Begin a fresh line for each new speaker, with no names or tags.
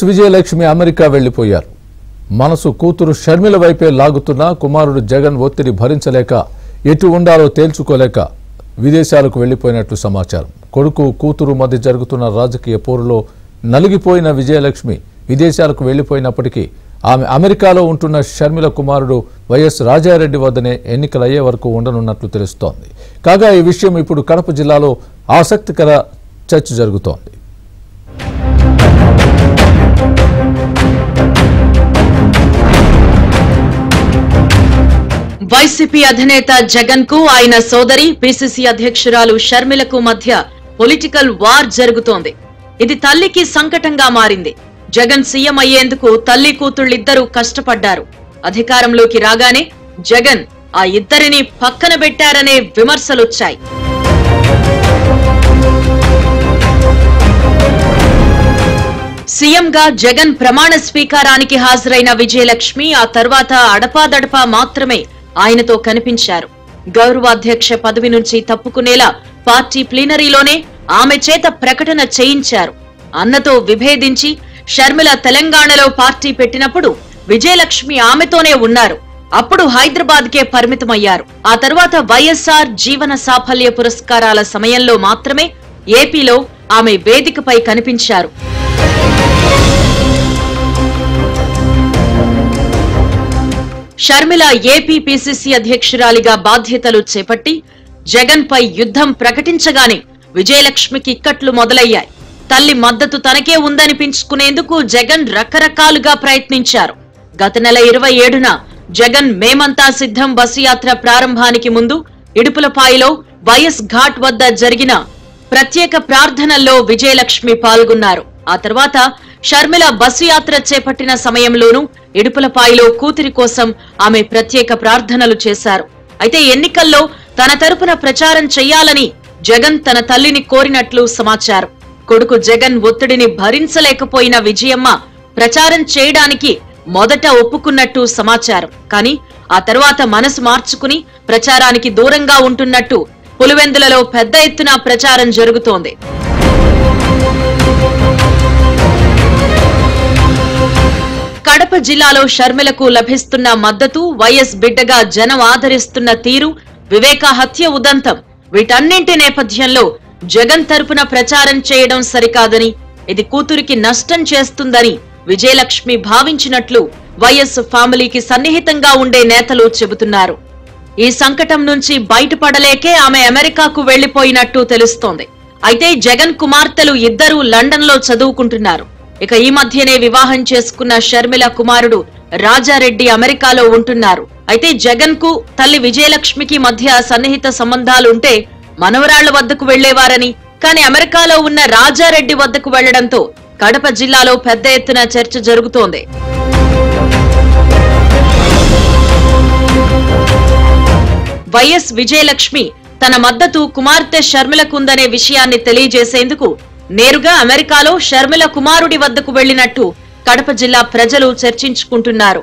Vijayalakshmi America వెళ్లిపోయారు. మనసు కూతురు షర్మిల వైపే లాగుతున్న కుమారుడు జగన్ ఒత్తిడి భరించలేక ఎటు ఉండాలో తేల్చుకోలేక విదేశాలకు వెళ్లిపోయినట్లు సమాచారం. కొడుకు కూతురు మధ్య జరుగుతున్న రాజకీయ పోరులో నలిగిపోయిన విజయలక్ష్మి విదేశాలకు వెళ్లిపోయినప్పటికీ ఆమె అమెరికాలో ఉంటున్న షర్మిల కుమారుడు వైఎస్ రాజారెడ్డి వద్దనే ఎన్నికలయ్యే వరకు ఉండనున్నట్లు తెలుస్తోంది. కాగా ఈ విషయం ఇప్పుడు కడప జిల్లాలో ఆసక్తికర చర్చ జరుగుతోంది.
వైసీపీ అధినేత జగన్ కు ఆయన సోదరి పిసిసి అధ్యక్షురాలు షర్మిలకు మధ్య పొలిటికల్ వార్ జరుగుతోంది. ఇది తల్లికి సంకటంగా మారింది. జగన్ సీఎం అయ్యేందుకు తల్లి కూతుళ్ళిద్దరూ కష్టపడ్డారు. అధికారంలోకి రాగానే జగన్ ఆ ఇద్దరిని పక్కన పెట్టారనే విమర్శలొచ్చాయి. సీఎంగా జగన్ ప్రమాణ స్వీకారానికి హాజరైన విజయలక్ష్మి ఆ తర్వాత అడపాదడపా మాత్రమే ఆయనతో కనిపించారు. గౌరవాధ్యక్ష పదవి నుంచి తప్పుకునేలా పార్టీ ప్లీనరీలోనే ఆమె చేత ప్రకటన చేయించారు. అన్నతో విభేదించి షర్మిల తెలంగాణలో పార్టీ పెట్టినప్పుడు విజయలక్ష్మి ఆమెతోనే ఉన్నారు. అప్పుడు హైదరాబాద్ కే పరిమితమయ్యారు. ఆ తర్వాత వైఎస్ఆర్ జీవన సాఫల్య పురస్కారాల సమయంలో మాత్రమే ఏపీలో ఆమె వేదికపై కనిపించారు. షర్మిల ఏపీ పిసిసి అధ్యక్షురాలిగా బాధ్యతలు చేపట్టి జగన్ పై యుద్ధం ప్రకటించగానే విజయలక్ష్మికి ఇక్కట్లు మొదలయ్యాయి. తల్లి మద్దతు తనకే ఉందనిపించుకునేందుకు జగన్ రకరకాలుగా ప్రయత్నించారు. గత నెల 27న జగన్ మేమంతా సిద్ధం బస్సు యాత్ర ప్రారంభానికి ముందు ఇడుపులపాయలో వైఎస్ ఘాట్ వద్ద జరిగిన ప్రత్యేక ప్రార్థనల్లో విజయలక్ష్మి పాల్గొన్నారు. ఆ తర్వాత షర్మిల బస్సు యాత్ర చేపట్టిన సమయంలోనూ ఇడుపులపాయలో కూతురి కోసం ఆమె ప్రత్యేక ప్రార్థనలు చేశారు. అయితే ఎన్నికల్లో తన తరపున ప్రచారం చెయ్యాలని జగన్ తన తల్లిని కోరినట్లు సమాచారం. కొడుకు జగన్ ఒత్తిడిని భరించలేకపోయిన విజయమ్మ ప్రచారం చేయడానికి మొదట ఒప్పుకున్నట్టు సమాచారం. కానీ ఆ తర్వాత మనసు మార్చుకుని ప్రచారానికి దూరంగా ఉంటున్నట్టు పులివెందులలో పెద్ద ఎత్తున ప్రచారం జరుగుతోంది. కడప జిల్లాలో షర్మిలకు లభిస్తున్న మద్దతు, వైఎస్ బిడ్డగా జనం ఆదరిస్తున్న తీరు, వివేక హత్య ఉదంతం వీటన్నింటి నేపథ్యంలో జగన్ తరపున ప్రచారం చేయడం సరికాదని, ఇది కూతురికి నష్టం చేస్తుందని విజయలక్ష్మి భావించినట్లు వైఎస్ ఫ్యామిలీకి సన్నిహితంగా ఉండే నేతలు చెబుతున్నారు. ఈ సంకటం నుంచి బయటపడలేకే ఆమె అమెరికాకు వెళ్లిపోయినట్టు తెలుస్తోంది. అయితే జగన్ కుమార్తెలు ఇద్దరూ లండన్ లో చదువుకుంటున్నారు. ఇక ఈ మధ్యనే వివాహం చేసుకున్న షర్మిల కుమారుడు రాజారెడ్డి అమెరికాలో ఉంటున్నారు. అయితే జగన్ కు తల్లి విజయలక్ష్మికి మధ్య సన్నిహిత సంబంధాలుంటే మనవరాళ్ల వద్దకు వెళ్లేవారని, కానీ అమెరికాలో ఉన్న రాజారెడ్డి వద్దకు వెళ్లడంతో కడప జిల్లాలో పెద్ద ఎత్తున చర్చ జరుగుతోంది. వైఎస్ విజయలక్ష్మి తన మద్దతు కుమార్తె షర్మిలకుందనే విషయాన్ని తెలియజేసేందుకు నేరుగా అమెరికాలో షర్మిల కుమారుడి వద్దకు వెళ్లినట్టు కడప జిల్లా ప్రజలు చర్చించుకుంటున్నారు.